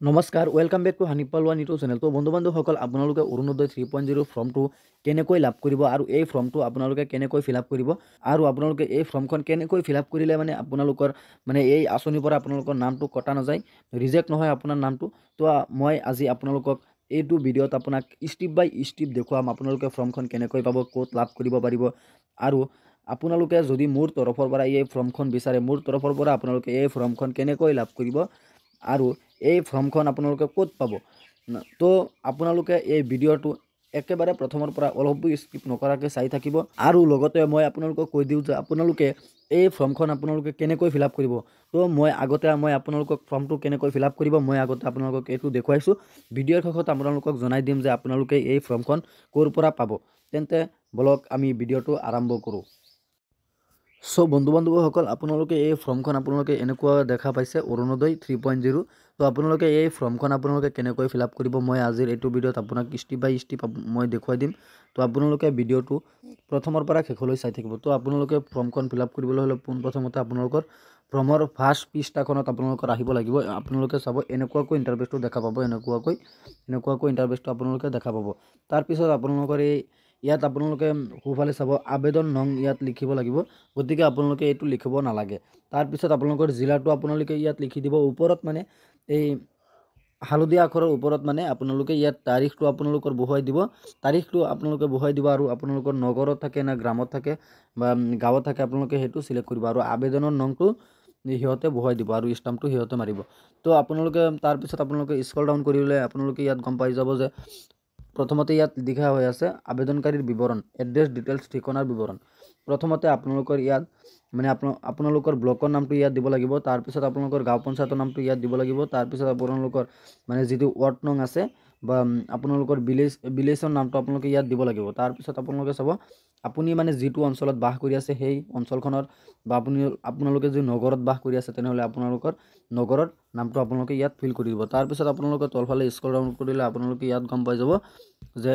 নমস্কাৰ welcome back to হানিপাল one YouTube channel. তো বন্ধু বান্ধৱসকল, আপোনালোকে অৰুণোদয় 3.0 ফৰ্মটো কেনেকৈ লাভ কৰিব আৰু এই ফৰ্মটো আপোনালোকে কেনেকৈ ফিল আপ কৰিব আৰু আপোনালোকে এই ফৰ্মখন কেনেকৈ ফিল আপ কৰিলে মানে আপোনালোকৰ মানে এই আঁচনিৰ পৰা আপোনালোকৰ নামটো কটা নাযায়, ৰিজেক্ট নহয় আপোনাৰ নামটো। তো মই আজি আপোনালোকক এইটো ভিডিঅ'ত আপোনাক ষ্টেপ বাই ষ্টেপ দেখুৱাম আপোনালোকে ফৰ্মখন কেনেকৈ পাব, ক'ত লাভ কৰিব পাৰিব। আৰু আপোনালোকে যদি মোৰ তৰফৰ পৰা এই ফৰ্মখন বিচাৰে, মোৰ তৰফৰ পৰা আপোনালোকে এই ফৰ্মখন কেনেকৈ লাভ কৰিব আৰু এই ফৰ্মখন আপোনালোকে ক'ত পাব। তো আপোনালোকে এই ভিডিঅ'টো একেবাৰে প্ৰথমৰ পৰা অলপো স্কিপ নকৰাকৈ চাই থাকিব। আৰু লগতে মই আপোনালোকক কৈ দিওঁ যে আপোনালোকে এই ফৰ্মখন আপোনালোকে কেনেকৈ ফিল আপ কৰিব। তো মই আপোনালোকক ফৰ্মটো কেনেকৈ ফিল আপ কৰিব মই আগতে আপোনালোকক এইটো দেখুৱাইছোঁ। ভিডিঅ'ৰ শেষত আপোনালোকক জনাই দিম যে আপোনালোকে এই ফৰ্মখন ক'ৰ পৰা পাব। তেন্তে বলক আমি ভিডিঅ'টো আৰম্ভ কৰোঁ। সো বন্ধু বান্ধৱসকল, আপোনালোকে এই ফৰ্মখন আপোনালোকে এনেকুৱা দেখা পাইছে, অৰুণোদয় 3.0। তো আপোনালোকে এই ফৰ্মখন আপোনালোকে কেনেকৈ ফিল আপ কৰিব মই আজিৰ এইটো ভিডিঅ'ত আপোনাক ষ্টেপ বাই ষ্টেপ মই দেখুৱাই দিম। তো আপোনালোকে ভিডিঅ'টো প্ৰথমৰ পৰা শেষলৈ চাই থাকিব। তো আপোনালোকে ফৰ্মখন ফিল আপ কৰিবলৈ হ'লে পোনপ্ৰথমতে আপোনালোকৰ ফৰ্মৰ ফাৰ্ষ্ট পৃষ্ঠাখনত আপোনালোকৰ আহিব লাগিব। আপোনালোকে চাব এনেকুৱাকৈ ইণ্টাৰফেচটো দেখা পাব, এনেকুৱাকৈ ইণ্টাৰফেচটো আপোনালোকে দেখা পাব। তাৰপিছত আপোনালোকৰ ইয়াত আপোনালোকে সোঁফালে চাব আবেদন নং ইয়াত লিখিব লাগিব, গতিকে আপোনালোকে এইটো লিখিব নালাগে। তাৰপিছত আপোনালোকৰ জিলাটো আপোনালোকে ইয়াত লিখি দিব। ওপৰত মানে এই হালধীয়া আখৰৰ ওপৰত মানে আপোনালোকে ইয়াত তাৰিখটো আপোনালোকৰ বহুৱাই দিব, আৰু আপোনালোকৰ নগৰত থাকে না গ্ৰামত থাকে বা গাঁৱত থাকে আপোনালোকে সেইটো চিলেক্ট কৰিব আৰু আবেদনৰ নংটো সিহঁতে বহুৱাই দিব আৰু ষ্টাম্পটো সিহঁতে মাৰিব। তো আপোনালোকে তাৰপিছত আপোনালোকে স্ক্ৰল ডাউন কৰিলে আপোনালোকে ইয়াত গম পাই যাব যে প্ৰথমতে ইয়াত লিখা হৈ আছে আবেদনকাৰীৰ বিৱৰণ, এড্ৰেছ ডিটেইলছ, ঠিকনাৰ বিৱৰণ। প্ৰথমতে আপোনালোকৰ ইয়াত মানে আপোনালোকৰ ব্লকৰ নামটো ইয়াত দিব লাগিব। তাৰপিছত আপোনালোকৰ গাঁও পঞ্চায়তৰ নামটো ইয়াত দিব লাগিব। তাৰপিছত আপোনালোকৰ মানে যিটো ৱাৰ্ড নং আছে বা আপোনালোকৰ ভিলেজৰ নামটো আপোনালোকে ইয়াত দিব লাগিব। তাৰপিছত আপোনালোকে চাব আপুনি মানে যিটো অঞ্চলত বাস কৰি আছে সেই অঞ্চলখনৰ বা আপোনালোকে যদি নগৰত বাস কৰি আছে তেনেহ'লে আপোনালোকৰ নগৰৰ নামটো আপোনালোকে ইয়াত ফিল কৰি দিব। তাৰপিছত আপোনালোকে তলফালে স্ক্ৰল ডাউন কৰিলে আপোনালোকে ইয়াত গম পাই যাব যে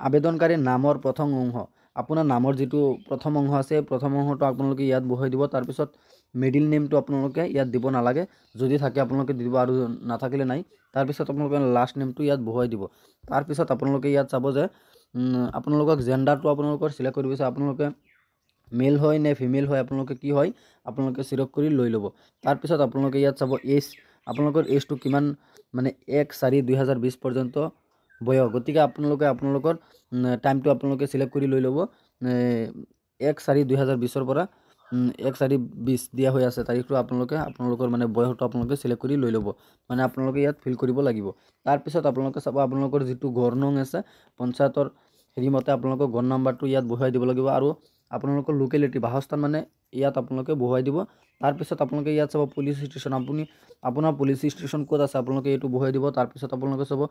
আবেদনকাৰীৰ নামৰ প্ৰথম অংশ, আপোনাৰ নামৰ যিটো প্ৰথম অংশ আছে প্ৰথম অংশটো আপোনালোকে ইয়াত বহুৱাই দিব। তাৰপিছত মিডিল নেমটো আপোনালোকে ইয়াত দিব নালাগে, যদি থাকে আপোনালোকে দিব আৰু নাথাকিলে নাই। তাৰপিছত আপোনালোকে লাষ্ট নেমটো ইয়াত বহুৱাই দিব। তাৰপিছত আপোনালোকে ইয়াত চাব যে আপোনালোকক জেণ্ডাৰটো আপোনালোকৰ চিলেক্ট কৰিব বিচাৰে, আপোনালোকে মেল হয় নে ফিমেল হয়, আপোনালোকে কি হয় আপোনালোকে চিলেক্ট কৰি লৈ ল'ব। তাৰপিছত আপোনালোকে ইয়াত চাব এজ, আপোনালোকৰ এজটো কিমান মানে 1/4/2020 পৰ্যন্ত বয়স, গতিকে আপোনালোকে আপোনালোকৰ টাইমটো আপোনালোকে চিলেক্ট কৰি লৈ ল'ব। 1/4/2020 পৰা 1/4/20 দিয়া হৈ আছে তাৰিখটো, আপোনালোকৰ মানে বয়সটো আপোনালোকে চিলেক্ট কৰি লৈ ল'ব, মানে আপোনালোকে ইয়াত ফিল কৰিব লাগিব। তাৰপিছত আপোনালোকে চাব আপোনালোকৰ যিটো ঘৰ নং আছে পঞ্চায়তৰ হেৰিমতে আপোনালোকৰ ঘৰ নাম্বাৰটো ইয়াত বহুৱাই দিব লাগিব আৰু আপোনালোকৰ লোকেলিটি বাসস্থান মানে ইয়াত আপোনালোকে বহুৱাই দিব। তাৰপিছত আপোনালোকে ইয়াত চাব পুলিচ ষ্টেচন, আপোনাৰ পুলিচ ষ্টেচন ক'ত আছে আপোনালোকে এইটো বহুৱাই দিব। তাৰপিছত আপোনালোকে চাব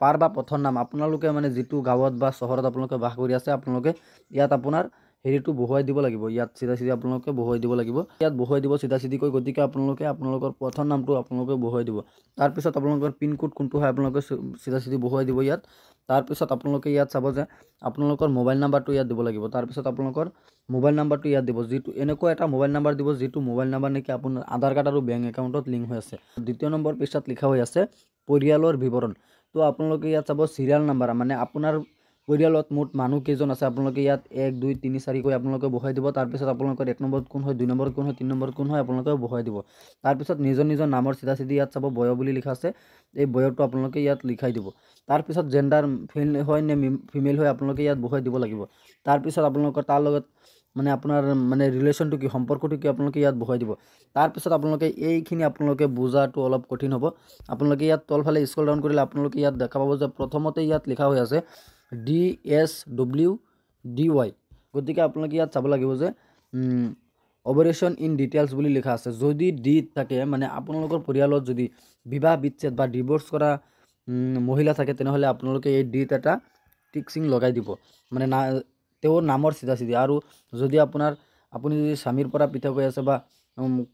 পাৰ বা পথৰ নাম, আপোনালোকে মানে যিটো গাঁৱত বা চহৰত আপোনালোকে বাস কৰি আছে আপোনালোকে ইয়াত আপোনাৰ হেৰিটো বহুৱাই দিব লাগিব, ইয়াত চিধা আপোনালোকে বহুৱাই দিব লাগিব, ইয়াত বহুৱাই দিব চিধাকৈ। গতিকে আপোনালোকে আপোনালোকৰ পথৰ নামটো আপোনালোকে বহুৱাই দিব। তাৰপিছত আপোনালোকৰ পিনক'ড কোনটো হয় আপোনালোকে চিধা বহুৱাই দিব ইয়াত। তাৰপিছত আপোনালোকে ইয়াত চাব যে আপোনালোকৰ মোবাইল নাম্বাৰটো ইয়াত দিব লাগিব। তাৰপিছত আপোনালোকৰ মোবাইল নাম্বাৰটো ইয়াত দিব, যিটো এনেকুৱা এটা মোবাইল নাম্বাৰ দিব যিটো মোবাইল নাম্বাৰ নেকি আপোনাৰ আধাৰ কাৰ্ড আৰু বেংক একাউণ্টত লিংক হৈ আছে। দ্বিতীয় নম্বৰ পৃষ্ঠাত লিখা হৈ আছে পৰিয়ালৰ বিৱৰণ। তো আপোনালোকে ইয়াত চাব চিৰিয়েল নাম্বাৰ, মানে আপোনাৰ পৰিয়ালত মুঠ মানুহ কেইজন আছে আপোনালোকে ইয়াত 1 2 3 4 কৈ আপোনালোকে বহুৱাই দিব। তাৰপিছত আপোনালোকৰ 1 নম্বৰত কোন হয়, 2 নম্বৰত কোন হয়, 3 নম্বৰত কোন হয় আপোনালোকে বহুৱাই দিব। তাৰপিছত নিজৰ নামৰ চিধা ইয়াত চাব বয়স বুলি লিখা আছে, এই বয়সটো আপোনালোকে ইয়াত লিখাই দিব। তাৰপিছত জেণ্ডাৰ মেল হয় নে ফিমেল হয় আপোনালোকে ইয়াত বহুৱাই দিব লাগিব। তাৰপিছত আপোনালোকৰ তাৰ লগত মানে আপোনাৰ মানে ৰিলেশ্যনটো কি, সম্পৰ্কটো কি আপোনালোকে ইয়াত বহুৱাই দিব। তাৰপিছত আপোনালোকে এইখিনি আপোনালোকে বুজাটো অলপ কঠিন হ'ব। আপোনালোকে ইয়াত তলফালে স্ক্ৰল ডাউন কৰিলে আপোনালোকে ইয়াত দেখা পাব যে প্ৰথমতে ইয়াত লিখা হৈ আছে DSWDY, গতিকে আপোনালোকে ইয়াত চাব লাগিব যে অপাৰেশ্যন ইন ডিটেইলছ বুলি লিখা আছে। যদি ডি থাকে মানে আপোনালোকৰ পৰিয়ালত যদি বিবাহ বিচ্ছেদ বা ডিভোৰ্চ কৰা মহিলা থাকে তেনেহ'লে আপোনালোকে এই ডিত এটা টিকচিং লগাই দিব, মানে তেওঁৰ নামৰ চিধা আৰু যদি আপুনি যদি স্বামীৰ পৰা পৃথক হৈ আছে বা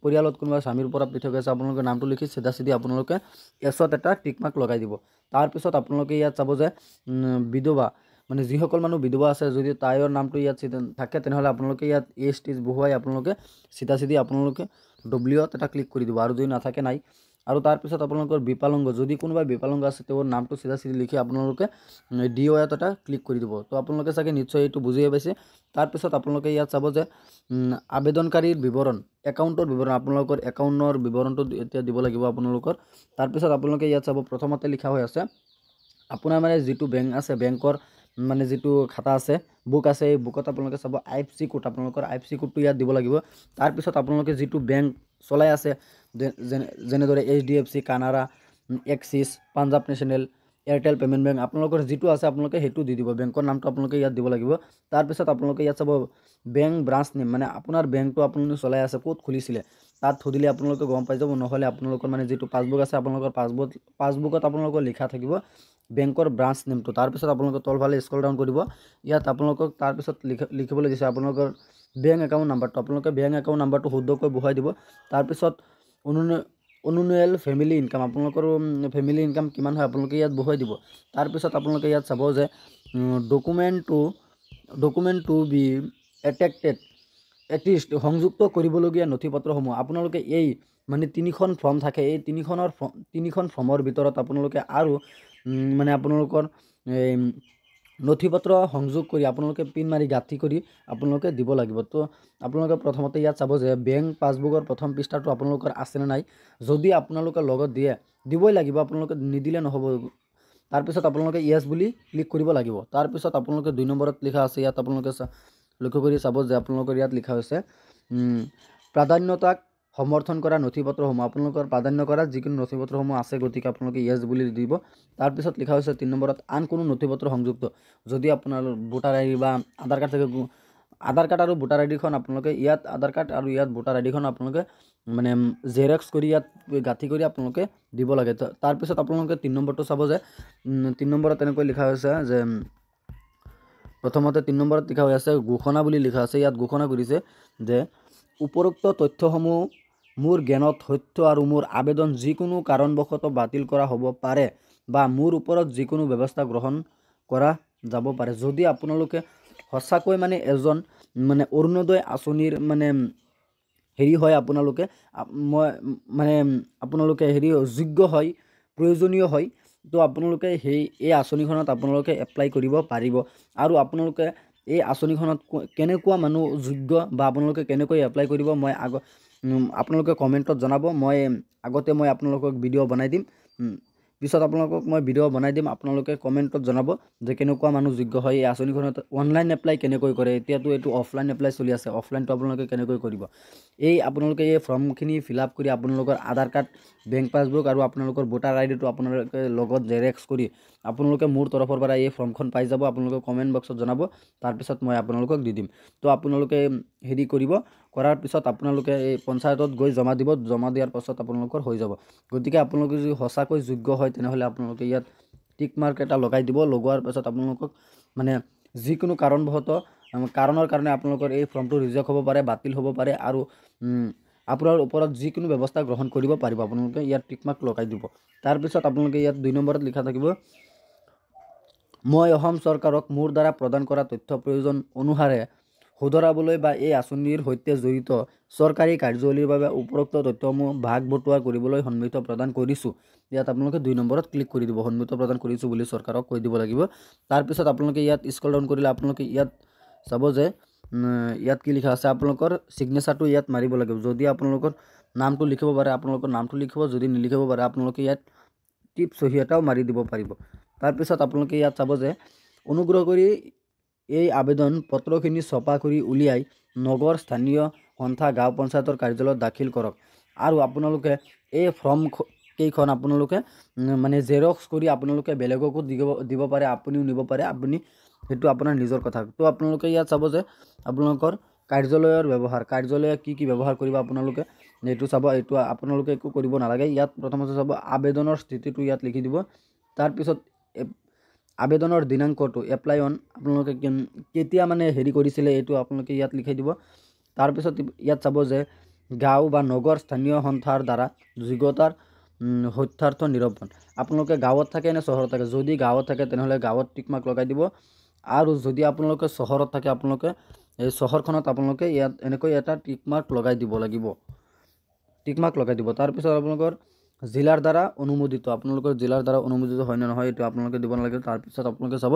পৰিয়ালত কোনোবা স্বামীৰ পৰা পৃথক হৈ আছে আপোনালোকে নামটো লিখি চিধা আপোনালোকে এছত এটা টিকমাৰ্ক লগাই দিব। তাৰপিছত আপোনালোকে ইয়াত চাব যে বিধৱা, মানে যিসকল মানুহ বিধৱা আছে যদি তাইৰ নামটো ইয়াত থাকে তেনেহ'লে আপোনালোকে ইয়াত এজ টিজ বহুৱাই আপোনালোকে চিধা আপোনালোকে ডব্লিউত এটা ক্লিক কৰি দিব, আৰু যদি নাথাকে নাই আৰু তাৰপিছত আপোনালোকৰ বিকলাংগ, যদি কোনোবা বিকলাংগ আছে তেওঁৰ নামটো চিধা চিধি লিখি আপোনালোকে DOIত এটা ক্লিক কৰি দিব। তো আপোনালোকে চাগে নিশ্চয় এইটো বুজিয়ে পাইছে। তাৰপিছত আপোনালোকে ইয়াত চাব যে আবেদনকাৰীৰ বিৱৰণ, একাউণ্টৰ বিৱৰণ, আপোনালোকৰ একাউণ্টৰ বিৱৰণটো এতিয়া দিব লাগিব আপোনালোকৰ। তাৰপিছত আপোনালোকে ইয়াত চাব প্ৰথমতে লিখা হৈ আছে আপোনাৰ মানে যিটো বেংক আছে, বেংকৰ মানে যিটো খাতা আছে, বুক আছে, এই বুকত আপোনালোকে চাব IFSC কোড, আপোনালোকৰ IFSC কোডটো ইয়াত দিব লাগিব। তাৰপিছত আপোনালোকে যিটো বেংক চলাই আছে, যেনেদৰে HDFC, Canara, Axis, Punjab National, Airtel payment bank, আপোনালোকৰ যিটো আছে আপোনালোকে সেইটো দি দিব, বেংকৰ নামটো আপোনালোকে ইয়াত দিব লাগিব। তাৰপিছত আপোনালোকে ইয়াত চাব বেংক ব্ৰাঞ্চ নেম, মানে আপোনাৰ বেংকটো আপুনি চলাই আছে ক'ত খুলিছিলে তাত সুধিলে আপোনালোকে গম পাই যাব। নহ'লে আপোনালোকৰ মানে যিটো পাছবুক আছে, আপোনালোকৰ পাছবুকত আপোনালোকৰ লিখা থাকিব বেংকৰ ব্ৰাঞ্চ নেমটো। তাৰপিছত আপোনালোকে তলফালে স্ক্ৰল ডাউন কৰিব, ইয়াত আপোনালোকক তাৰপিছত লিখিবলৈ দিছে আপোনালোকৰ বেংক একাউণ্ট নাম্বাৰটো, আপোনালোকে বেংক একাউণ্ট নাম্বাৰটো শুদ্ধকৈ বহুৱাই দিব। তাৰপিছত অনুনুৱেল ফেমিলি ইনকাম, আপোনালোকৰ ফেমিলি ইনকাম কিমান হয় আপোনালোকে ইয়াত বহুৱাই দিব। তাৰপিছত আপোনালোকে ইয়াত চাব যে ডকুমেণ্ট টু বি এটেষ্ট, সংযুক্ত কৰিবলগীয়া নথিপত্ৰসমূহ, আপোনালোকে এই মানে 3খন ফৰ্ম থাকে, এই 3খন ফৰ্মৰ ভিতৰত আপোনালোকে আৰু মানে আপোনালোকৰ এই নথিপত্ৰ সংযোগ কৰি আপোনালোকে পিন মাৰি গাঁঠি কৰি আপোনালোকে দিব লাগিব। তো আপোনালোকে প্ৰথমতে ইয়াত চাব যে বেংক পাছবুকৰ প্ৰথম পৃষ্ঠাটো আপোনালোকৰ আছেনে নাই, যদি আপোনালোকে লগত দিবই লাগিব, আপোনালোকে নিদিলে নহ'ব। তাৰপিছত আপোনালোকে য়েছ বুলি ক্লিক কৰিব লাগিব। তাৰপিছত আপোনালোকে 2 নম্বৰত লিখা আছে, ইয়াত আপোনালোকে লক্ষ্য কৰি চাব যে আপোনালোকৰ ইয়াত লিখা হৈছে প্ৰাধান্যতাক সমৰ্থন কৰা নথিপত্ৰসমূহ, আপোনালোকৰ প্ৰাধান্য কৰা যিকোনো নথিপত্ৰসমূহ আছে, গতিকে আপোনালোকে য়েছ বুলি দিব। তাৰপিছত লিখা হৈছে 3 নম্বৰত আন কোনো নথিপত্ৰ সংযুক্ত, যদি আপোনাৰ ভোটাৰ ID বা আধাৰ কাৰ্ড থাকে, আধাৰ কাৰ্ড আৰু ভোটাৰ আইডিখন আপোনালোকে ইয়াত আধাৰ কাৰ্ড আৰু ইয়াত ভোটাৰ আইডিখন আপোনালোকে মানে জেৰক্স কৰি ইয়াত গাঁঠি কৰি আপোনালোকে দিব লাগে। তাৰপিছত আপোনালোকে 3 নম্বৰটো চাব যে 3 নম্বৰত তেনেকৈ লিখা হৈছে যে প্ৰথমতে 3 নম্বৰত লিখা হৈ আছে ঘোষণা বুলি লিখা আছে, ইয়াত ঘোষণা কৰিছে যে উপৰোক্ত তথ্যসমূহ মোৰ জ্ঞানত সত্য আৰু মোৰ আবেদন যিকোনো কাৰণবশতঃ বাতিল কৰা হ'ব পাৰে বা মোৰ ওপৰত যিকোনো ব্যৱস্থা গ্ৰহণ কৰা যাব পাৰে। যদি আপোনালোকে সঁচাকৈ মানে এজন মানে অৰুণোদয় আঁচনিৰ মানে হেৰি হয়, আপোনালোকে আপোনালোকে হেৰি যোগ্য হয়, প্ৰয়োজনীয় হয়, তো আপোনালোকে এই আঁচনিখনত আপোনালোকে এপ্লাই কৰিব পাৰিব। আৰু আপোনালোকে এই আঁচনিখনত কেনেকুৱা মানুহ যোগ্য বা আপোনালোকে কেনেকৈ এপ্লাই কৰিব, মই আপোনালোকে কমেণ্টত জনাব। মই আপোনালোকক ভিডিঅ' বনাই দিম, পিছত আপোনালোকক মই ভিডিঅ' বনাই দিম, আপোনালোকে কমেণ্টত জনাব যে কেনেকুৱা মানুহ যোগ্য হয় এই আঁচনিখনত। অনলাইন এপ্লাই কেনেকৈ কৰে, এতিয়াতো এইটো অফলাইন এপ্লাই চলি আছে, অফলাইনটো আপোনালোকে কেনেকৈ কৰিব। আপোনালোকে এই ফৰ্মখিনি ফিল আপ কৰি আপোনালোকৰ আধাৰ কাৰ্ড, বেংক পাছবুক আৰু আপোনালোকৰ ভোটাৰ আইডিটো আপোনালোকে লগত জেৰক্স কৰি আপোনালোকে মোৰ তৰফৰ পৰা এই ফৰ্মখন পাই যাব। আপোনালোকে কমেণ্ট বক্সত জনাব, তাৰপিছত মই আপোনালোকক দি দিম। তো আপোনালোকে হেৰি কৰিব, কৰাৰ পিছত আপোনালোকে এই পঞ্চায়তত গৈ জমা দিব, জমা দিয়াৰ পাছত আপোনালোকৰ হৈ যাব। গতিকে আপোনালোকে যদি সঁচাকৈ যোগ্য হয় তেনেহ'লে আপোনালোকে ইয়াত টিক মাৰ্ক এটা লগাই দিব। লগোৱাৰ পাছত আপোনালোকক মানে যিকোনো কাৰণৰ কাৰণে আপোনালোকৰ এই ফৰ্মটো ৰিজেক্ট হ'ব পাৰে, বাতিল হ'ব পাৰে, আৰু আপোনাৰ ওপৰত যিকোনো ব্যৱস্থা গ্ৰহণ কৰিব পাৰিব। আপোনালোকে ইয়াত টিক মাৰ্ক লগাই দিব। তাৰপিছত আপোনালোকে ইয়াত 2 নম্বৰত লিখা থাকিব মই অসম চৰকাৰক মোৰ দ্বাৰা প্ৰদান কৰা তথ্য প্ৰয়োজন অনুসাৰে শুধৰাবলৈ বা এই আঁচনিৰ সৈতে জড়িত চৰকাৰী কাৰ্যাৱলীৰ বাবে উপৰোক্ত তথ্যসমূহ ভাগ বটোৱাৰ কৰিবলৈ সন্মতি প্ৰদান কৰিছোঁ। ইয়াত আপোনালোকে 2 নম্বৰত ক্লিক কৰি দিব, সন্মতি প্ৰদান কৰিছোঁ বুলি চৰকাৰক কৈ দিব লাগিব। তাৰপিছত আপোনালোকে ইয়াত স্ক্ৰল ডাউন কৰিলে আপোনালোকে ইয়াত চাব যে ইয়াত কি লিখা আছে, আপোনালোকৰ ছিগনেচাৰটো ইয়াত মাৰিব লাগিব। যদি আপোনালোকৰ নামটো লিখিব পাৰে আপোনালোকৰ নামটো লিখিব, যদি নিলিখিব পাৰে আপোনালোকে ইয়াত টিপ চহী এটাও মাৰি দিব পাৰিব। তাৰপিছত আপোনালোকে ইয়াত চাব যে অনুগ্ৰহ কৰি এই আবেদন পত্ৰখিনি ছপা কৰি উলিয়াই নগৰ স্থানীয় সন্থা গাঁও পঞ্চায়তৰ কাৰ্যালয়ত দাখিল কৰক। আৰু আপোনালোকে এই ফৰ্ম কেইখন আপোনালোকে মানে জেৰক্স কৰি আপোনালোকে বেলেগকো দিব পাৰে, আপুনিও নিব পাৰে, সেইটো আপোনাৰ নিজৰ কথা। তো আপোনালোকে ইয়াত চাব যে আপোনালোকৰ কাৰ্যালয়ৰ ব্যৱহাৰ, কাৰ্যালয়ে কি ব্যৱহাৰ কৰিব আপোনালোকে এইটো চাব। এইটো আপোনালোকে একো কৰিব নালাগে। ইয়াত প্ৰথমতে চাব আবেদনৰ স্থিতিটো ইয়াত লিখি দিব। তাৰপিছত আবেদনৰ দিনাংকটো, এপ্লাই অন, আপোনালোকে কেতিয়া মানে হেৰি কৰিছিলে এইটো আপোনালোকে ইয়াত লিখি দিব। তাৰপিছত ইয়াত চাব যে গাঁও বা নগৰ স্থানীয় সন্থাৰ দ্বাৰা যোগ্যতাৰ সত্যাৰ্থ নিৰূপণ, আপোনালোকে গাঁৱত থাকে নে চহৰত থাকে। যদি গাঁৱত থাকে তেনেহ'লে গাঁৱত টিক মাৰ্ক লগাই দিব, আৰু যদি আপোনালোকে চহৰত থাকে আপোনালোকে এই চহৰখনত আপোনালোকে ইয়াত এনেকৈ এটা টিক মাৰ্ক লগাই দিব লাগিব, টিক মাৰ্ক লগাই দিব। তাৰপিছত আপোনালোকৰ জিলাৰ দ্বাৰা অনুমোদিত আপোনালোকৰ জিলাৰ দ্বাৰা অনুমোদিত হয় নে নহয় এইটো আপোনালোকে দিব নালাগে। তাৰপিছত আপোনালোকে চাব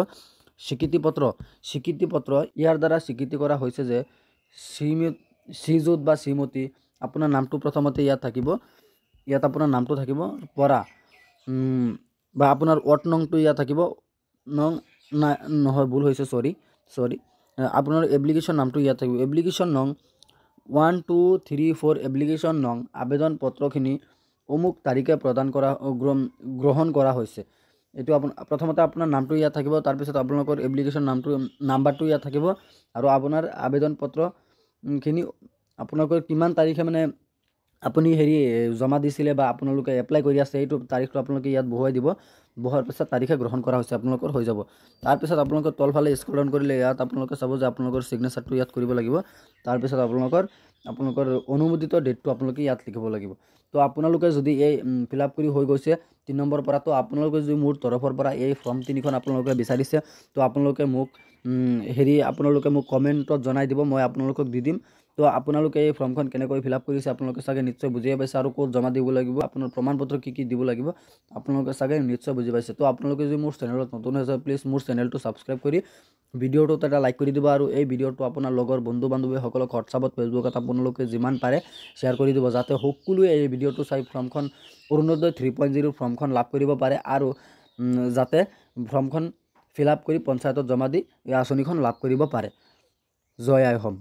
স্বীকৃতিপত্ৰ ইয়াৰ দ্বাৰা স্বীকৃতি কৰা হৈছে যে শ্ৰীযুত বা শ্ৰীমতী আপোনাৰ নামটো প্ৰথমতে ইয়াত থাকিব, ইয়াত আপোনাৰ নামটো থাকিব পৰা বা আপোনাৰ ৱাৰ্ড নংটো ইয়াত থাকিব নং নহয় ভুল হৈছে চৰি আপোনাৰ এপ্লিকেশ্যন নামটো ইয়াত থাকিব এপ্লিকেশ্যন নং 1 2 3 4 এপ্লিকেশ্যন নং আবেদন পত্ৰখিনি অমুক তাৰিখে প্ৰদান কৰা গ্ৰহণ কৰা হৈছে। এইটো প্ৰথমতে আপোনাৰ নামটো ইয়াত থাকিব, তাৰপিছত আপোনালোকৰ এপ্লিকেশ্যন নাম্বাৰটো ইয়াত থাকিব আৰু আপোনাৰ আবেদন পত্ৰখিনি আপোনালোকৰ কিমান তাৰিখে মানে আপুনি জমা দিছিলে বা আপোনালোকে এপ্লাই কৰি আছে এইটো তাৰিখটো আপোনালোকে ইয়াত বহুৱাই দিব। বহুৱাৰ পিছত তাৰিখে গ্ৰহণ কৰা হৈছে আপোনালোকৰ হৈ যাব। তাৰপিছত আপোনালোকে তলফালে স্ক্ৰল ডাউন কৰিলে ইয়াত আপোনালোকে চাব যে আপোনালোকৰ চিগনেচাৰটো ইয়াত কৰিব লাগিব। তাৰপিছত আপোনালোকৰ অনুমোদিত ডেটটো আপোনালোকে ইয়াত লিখিব লাগিব। তো আপোনালোকে যদি এই ফিল আপ কৰি হৈ গৈছে 3 নম্বৰ পৰা, তো আপোনালোকে যদি মোৰ তৰফৰ পৰা এই ফৰ্ম 3খন আপোনালোকে বিচাৰিছে তো আপোনালোকে মোক কমেণ্টত জনাই দিব, মই আপোনালোকক দি দিম। তো আপোনালোকে এই ফৰ্মখন কেনেকৈ ফিল আপ কৰিছে আপোনালোকে চাগে নিশ্চয় বুজিয়ে পাইছে আৰু ক'ত জমা দিব লাগিব, আপোনাৰ প্ৰমাণপত্ৰ কি দিব লাগিব আপোনালোকে চাগে নিশ্চয় বুজি পাইছে। তো আপোনালোকে যদি মোৰ চেনেলত নতুন হৈছে প্লিজ মোৰ চেনেলটো ছাবস্ক্ৰাইব কৰি ভিডিঅ'টোত এটা লাইক কৰি দিব আৰু এই ভিডিঅ'টো আপোনাৰ লগৰ বন্ধু বান্ধৱীসকলক হোৱাটছআপত ফেচবুকত আপোনালোকে যিমান পাৰে শ্বেয়াৰ কৰি দিব, যাতে সকলোৱে এই ভিডিঅ'টো চাই ফৰ্মখন অৰুণোদয় 3.0 ফৰ্মখন লাভ কৰিব পাৰে আৰু যাতে ফৰ্মখন ফিল আপ কৰি পঞ্চায়তত জমা দি এই আঁচনিখন লাভ কৰিব পাৰে। জয় আই অসম।